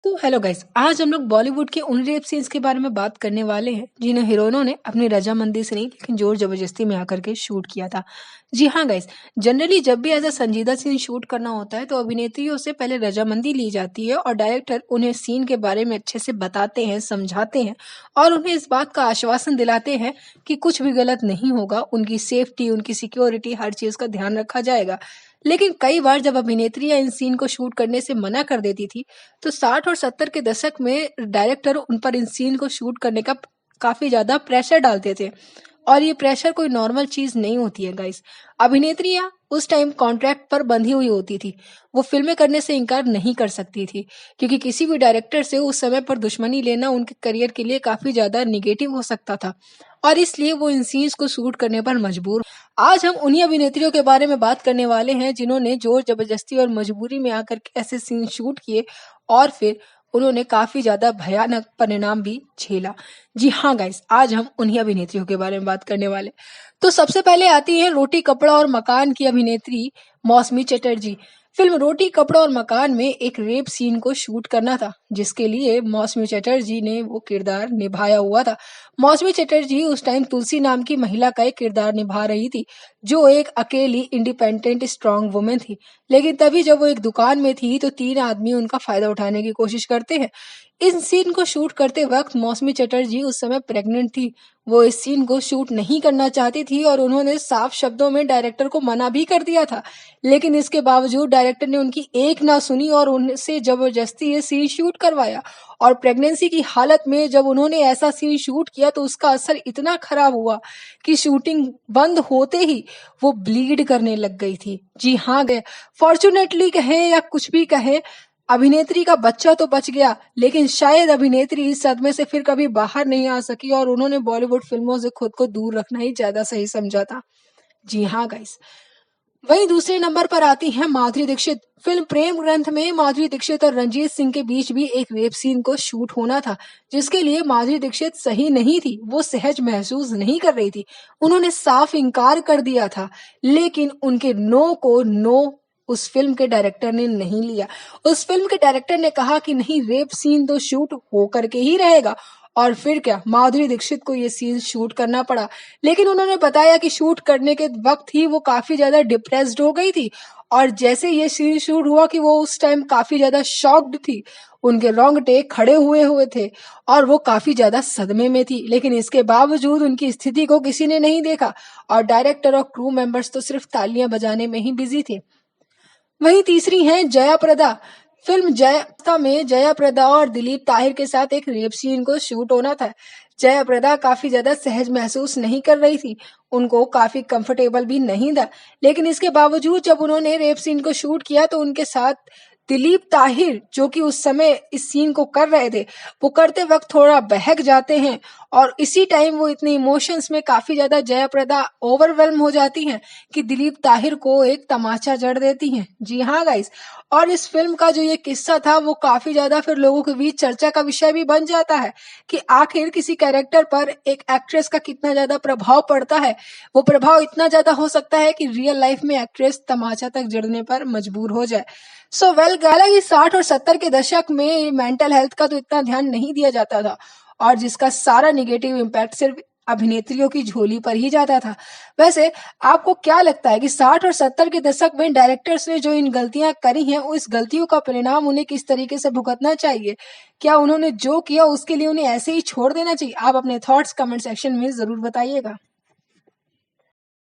तो hello guys, आज हम लोग बॉलीवुड के उन रेप सीन्स के बारे में बात करने वाले हैं जिन्हें हीरोइनों ने अपनी रजामंदी से नहीं लेकिन जोर जबरदस्ती में आकर के शूट किया था। जी हाँ गाइस, जनरली जब भी ऐसा संजीदा सीन शूट करना होता है तो अभिनेत्रियों से पहले रजामंदी ली जाती है और डायरेक्टर उन्हें सीन के बारे में अच्छे से बताते हैं, समझाते हैं और उन्हें इस बात का आश्वासन दिलाते हैं कि कुछ भी गलत नहीं होगा, उनकी सेफ्टी, उनकी सिक्योरिटी, हर चीज का ध्यान रखा जाएगा। लेकिन कई बार जब अभिनेत्रियां इन सीन को शूट करने से मना कर देती थी तो 60 और 70 के दशक में डायरेक्टर उन पर इन सीन को शूट करने का काफी ज्यादा प्रेशर डालते थे। और ये प्रेशर कोई नॉर्मल चीज नहीं होती है गाइस। अभिनेत्रियां उस टाइम कॉन्ट्रैक्ट पर बंधी हुई होती थी। वो फिल्में करने से इनकार नहीं कर सकती थी क्योंकि किसी भी डायरेक्टर से उस समय पर दुश्मनी लेना उनके करियर के लिए काफी ज्यादा निगेटिव हो सकता था और इसलिए वो इन सीन्स को शूट करने पर मजबूर। आज हम उन्हीं अभिनेत्रियों के बारे में बात करने वाले हैं जिन्होंने जोर जबरदस्ती और मजबूरी में आकर के ऐसे सीन शूट किए और फिर उन्होंने काफी ज्यादा भयानक परिणाम भी झेला। जी हाँ गाइस, आज हम उन्हीं अभिनेत्रियों के बारे में बात करने वाले। तो सबसे पहले आती है रोटी कपड़ा और मकान की अभिनेत्री मौसमी चटर्जी। फिल्म रोटी कपड़ा और मकान में एक रेप सीन को शूट करना था जिसके लिए मौसमी चटर्जी ने वो किरदार निभाया हुआ था। मौसमी चटर्जी उस टाइम तुलसी नाम की महिला का एक किरदार निभा रही थी जो एक अकेली इंडिपेंडेंट स्ट्रांग वुमेन थी। लेकिन तभी जब वो एक दुकान में थी तो 3 आदमी उनका फायदा उठाने की कोशिश करते हैं। इस सीन को शूट करते वक्त मौसमी चटर्जी उस समय प्रेग्नेंट थी। वो इस सीन को शूट नहीं करना चाहती थी और उन्होंने साफ शब्दों में डायरेक्टर को मना भी कर दिया था। लेकिन इसके बावजूद डायरेक्टर ने उनकी एक ना सुनी और उनसे जबरदस्ती ये सीन शूट करवाया। और प्रेगनेंसी की हालत में जब उन्होंने ऐसा सीन शूट किया तो उसका असर इतना खराब हुआ कि शूटिंग बंद होते ही वो ब्लीड करने लग गई थी। जी हाँ गए, फॉर्चुनेटली कहे या कुछ भी कहे, अभिनेत्री का बच्चा तो बच गया लेकिन शायद अभिनेत्री इस सदमे से फिर कभी बाहर नहीं आ सकी और उन्होंने बॉलीवुड फिल्मों से खुद को दूर रखना ही ज्यादा सही समझा था। जी हाँ गाइस, वहीं दूसरे नंबर पर आती हैं माधुरी दीक्षित। फिल्म प्रेम ग्रंथ में माधुरी दीक्षित और रंजीत सिंह के बीच भी एक रेप सीन को शूट होना था जिसके लिए माधुरी दीक्षित सही नहीं थी, वो सहज महसूस नहीं कर रही थी। उन्होंने साफ इनकार कर दिया था लेकिन उनके नो को नो उस फिल्म के डायरेक्टर ने नहीं लिया। उस फिल्म के डायरेक्टर ने कहा कि नहीं, रेप सीन तो शूट हो करके ही रहेगा। और फिर क्या, माधुरी दीक्षित को ये सीन शूट करना पड़ा। लेकिन उन्होंने बताया कि शूट करने के वक्त ही वो काफी ज्यादा डिप्रेस्ड हो गई थी और जैसे ये सीन शूट हुआ कि वो उस टाइम काफी ज्यादा शॉक्ड थी, उनके रोंगटे खड़े हुए हुए थे और वो काफी ज्यादा सदमे में थी। लेकिन इसके बावजूद उनकी स्थिति को किसी ने नहीं देखा और डायरेक्टर और क्रू मेंबर्स तो सिर्फ तालियां बजाने में ही बिजी थे। वहीं तीसरी हैं जया प्रदा। फिल्म जया में जया प्रदा और दिलीप ताहिर के साथ एक रेप सीन को शूट होना था। जया प्रदा काफी ज्यादा सहज महसूस नहीं कर रही थी, उनको काफी कंफर्टेबल भी नहीं था। लेकिन इसके बावजूद जब उन्होंने रेप सीन को शूट किया तो उनके साथ दिलीप ताहिर, जो कि उस समय इस सीन को कर रहे थे, वो करते वक्त थोड़ा बहक जाते हैं और इसी टाइम वो इतने इमोशंस में काफी ज्यादा जया प्रदा ओवरवेल्म हो जाती हैं कि दिलीप ताहिर को एक तमाचा जड़ देती हैं। जी हाँ गाइस, और इस फिल्म का जो ये किस्सा था वो काफी ज्यादा फिर लोगों के बीच चर्चा का विषय भी बन जाता है कि आखिर किसी कैरेक्टर पर एक एक्ट्रेस का कितना ज्यादा प्रभाव पड़ता है। वो प्रभाव इतना ज्यादा हो सकता है कि रियल लाइफ में एक्ट्रेस तमाचा तक जड़ने पर मजबूर हो जाए। सो वेल, हालांकि 60 और 70 के दशक में मेंटल हेल्थ का तो इतना ध्यान नहीं दिया जाता था और जिसका सारा निगेटिव इम्पैक्ट सिर्फ अभिनेत्रियों की झोली पर ही जाता था। वैसे आपको क्या लगता है कि 60 और 70 के दशक में डायरेक्टर्स ने जो इन गलतियां करी हैं, उस गलतियों का परिणाम उन्हें किस तरीके से भुगतना चाहिए? क्या उन्होंने जो किया उसके लिए उन्हें ऐसे ही छोड़ देना चाहिए? आप अपने थॉट्स कमेंट सेक्शन में जरूर बताइएगा।